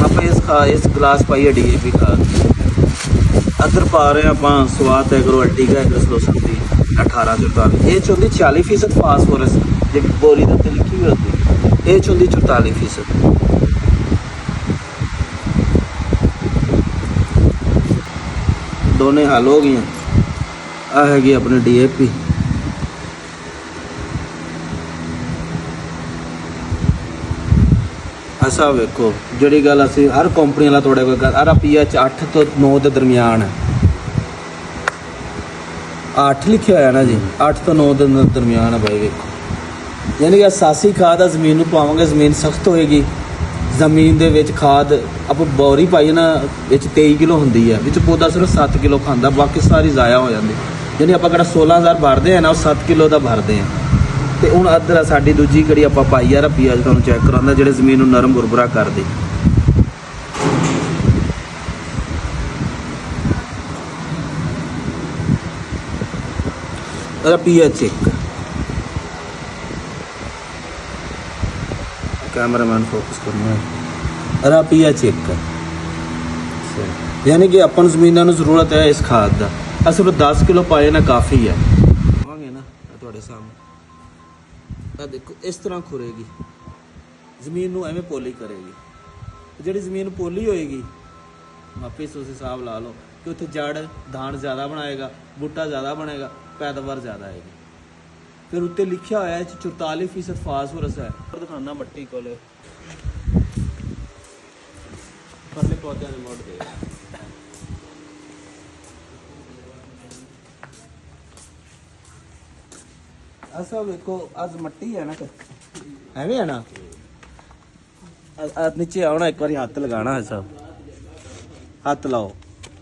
ਆਪਾਂ ਇਸ ਗਲਾਸ ਪਾਈਏ DAP ਖਾਦ। ਅਦਰ ਪਾ ਰਹੇ ਆਪਾਂ ਸਵਾਦ ਐਗਰੋ ਅਲਟੀਗਾ 137 1844। ਇਹ 'ਚ ਹੁੰਦੀ 40% ਫਾਸਫੋਰਸ, ਜਿਹੜੀ ਬੋਰੀ ਦੇ ਉੱਤੇ ਲਿਖੀ ਹੋਈ ਹੁੰਦੀ। ਇਹ 'ਚ ਹੁੰਦੀ 44%। ਦੋਨੇ ਹੱਲ ਹੋ ਗਈਆਂ। ਆ ਹੈਗੀ ਆਪਣੀ DAP। ਐਸਾ ਵੇਖੋ, ਜਿਹੜੀ ਗੱਲ ਅਸੀਂ ਹਰ ਕੰਪਨੀ ਵਾਲਾ ਤੁਹਾਡੇ ਕੋਲ ਆਹ pH 8 ਤੋਂ 9 ਦੇ ਦਰਮਿਆਨ ਹੈ। 8 ਲਿਖਿਆ ਹੋਇਆ ਨਾ ਜੀ, 8 ਤੋਂ 9 ਦੇ ਦਰਮਿਆਨ ਹੈ ਭਾਈ। ਵੇਖੋ, ਯਾਨੀ ਕਿ ਅਸਾਸੀ ਖਾਦ ਆ ਜ਼ਮੀਨ ਨੂੰ ਪਾਵਾਂਗੇ, ਜ਼ਮੀਨ ਸਖਤ ਹੋਏਗੀ। ਜ਼ਮੀਨ ਦੇ ਵਿੱਚ ਖਾਦ ਆਪਾਂ ਬੋਰੀ ਪਾਈ ਨਾ, ਵਿੱਚ 23 ਕਿਲੋ ਹੁੰਦੀ ਹੈ, ਵਿੱਚ ਪੌਦਾ ਸਿਰਫ 7 ਕਿਲੋ ਖਾਂਦਾ, ਬਾਕੀ ਸਾਰੀ ਜ਼ਾਇਆ ਹੋ ਜਾਂਦੀ। ਯਾਨੀ ਆਪਾਂ ਕਿਹੜਾ 16000 ਭਰਦੇ ਆ ਨਾ, ਉਹ 7 ਕਿਲੋ ਦਾ ਭਰਦੇ ਆ। ਤੇ ਹੁਣ ਅੱਧਰ ਸਾਡੀ ਦੂਜੀ ਕੜੀ ਆਪਾਂ ਪਾਈ ਯਾਰ ਪੀਆਜ, ਤੁਹਾਨੂੰ ਚੈੱਕ ਕਰਾਉਂਦਾ, ਜਿਹੜੇ ਜ਼ਮੀਨ ਨੂੰ ਨਰਮ ਬੁਰਬਰਾ ਕਰਦੇ। ਇਹਦਾ ਪੀਐਚ ਚੈੱਕ, ਕੈਮਰਾਮੈਨ ਫੋਕਸ ਕਰਨਾ ਹੈ। ਇਹਦਾ ਪੀਐਚ ਚੈੱਕ, ਯਾਨੀ ਕਿ ਆਪਾਂ ਨੂੰ ਜ਼ਮੀਨਾਂ ਨੂੰ ਜ਼ਰੂਰਤ ਹੈ ਇਸ ਖਾਦ ਦਾ। ਅਸੀਂ 10 ਕਿਲੋ ਪਾਏ ਨਾ ਕਾਫੀ ਹੈ। ਆਵਾਂਗੇ ਨਾ ਤੁਹਾਡੇ ਸਾਹਮਣੇ, ਆ ਦੇਖੋ ਇਸ ਤਰ੍ਹਾਂ ਖੁਰੇਗੀ ਜ਼ਮੀਨ ਨੂੰ, ਐਵੇਂ ਪੋਲੀ ਕਰੇਗੀ। ਜਿਹੜੀ ਜ਼ਮੀਨ ਪੋਲੀ ਹੋਏਗੀ, ਵਾਪਿਸ ਤੁਸੀਂ ਹਿਸਾਬ ਲਾ ਲਓ ਕਿ ਉੱਥੇ ਜੜ ਧਾਨ ਜ਼ਿਆਦਾ ਬਣਾਏਗਾ, ਬੂਟਾ ਜ਼ਿਆਦਾ ਬਣੇਗਾ, ਪੈਦਾਵਾਰ ਜ਼ਿਆਦਾ ਆਏਗੀ। ਫਿਰ ਉੱਤੇ ਲਿਖਿਆ ਹੋਇਆ ਇਹ 'ਚ 44% ਫਾਸਫੋਰਸ ਹੈ। ਦਿਖਾਉਣਾ ਮੱਟੀ ਕੋਲ ਪਰਲੇ ਪੌਦਿਆਂ ਦੇ ਮੋੜ ਦੇ। ਐਸਾ ਵੇਖੋ, ਅੱਜ ਮੱਟੀ ਹੈ ਨਾ, ਐਵੇਂ ਹੈ ਨਾ, ਨੀਚੇ ਆਉਣਾ, ਇੱਕ ਵਾਰੀ ਹੱਥ ਲਗਾਉਣਾ ਹੈ ਸਭ। ਹੱਥ ਲਾਓ,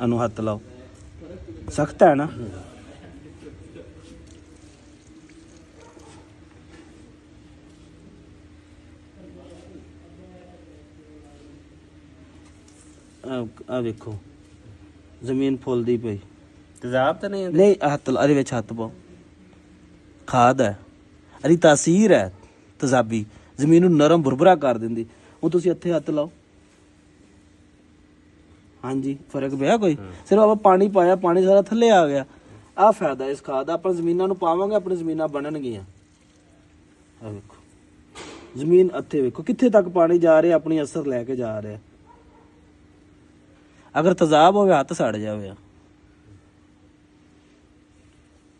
ਇਹਨੂੰ ਹੱਥ ਲਾਓ, ਸਖਤ ਹੈ ਨਾ। ਆ ਵੇਖੋ ਜ਼ਮੀਨ ਫੁੱਲਦੀ ਪਈ। ਤੇਜ਼ਾਬ ਤਾਂ ਨਹੀਂ? ਨਹੀਂ, ਹੱਥ ਇਹਦੇ ਵਿੱਚ ਹੱਥ ਪਾਓ, ਖਾਦ ਹੈ, ਇਹਦੀ ਤਾਸੀਰ ਹੈ ਤੇਜ਼ਾਬੀ, ਜ਼ਮੀਨ ਨੂੰ ਨਰਮ ਬੁਰਬਰਾ ਕਰ ਦਿੰਦੀ। ਹੁਣ ਤੁਸੀਂ ਇੱਥੇ ਹੱਥ ਲਾਓ, ਹਾਂਜੀ ਫਰਕ ਪਿਆ ਕੋਈ? ਸਿਰਫ ਆਪਾਂ ਪਾਣੀ ਪਾਇਆ, ਪਾਣੀ ਸਾਰਾ ਥੱਲੇ ਆ ਗਿਆ। ਆਹ ਫਾਇਦਾ ਇਸ ਖਾਦ ਦਾ। ਆਪਾਂ ਜ਼ਮੀਨਾਂ ਨੂੰ ਪਾਵਾਂਗੇ, ਆਪਣੀ ਜ਼ਮੀਨਾਂ ਬਣਨਗੀਆਂ। ਆ ਵੇਖੋ ਜ਼ਮੀਨ, ਇੱਥੇ ਵੇਖੋ ਕਿੱਥੇ ਤੱਕ ਪਾਣੀ ਜਾ ਰਿਹਾ, ਆਪਣੀ ਅਸਰ ਲੈ ਕੇ ਜਾ ਰਿਹਾ। ਅਗਰ ਤੇਜ਼ਾਬ ਹੋਵੇ ਹੱਥ ਸੜ ਜਾਵੇ। ਆ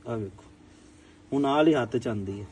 ਵੇਖੋ ਹੁਣ ਨਾਲ ਹੀ ਹੱਥ ਚ ਆਉਂਦੀ ਹੈ।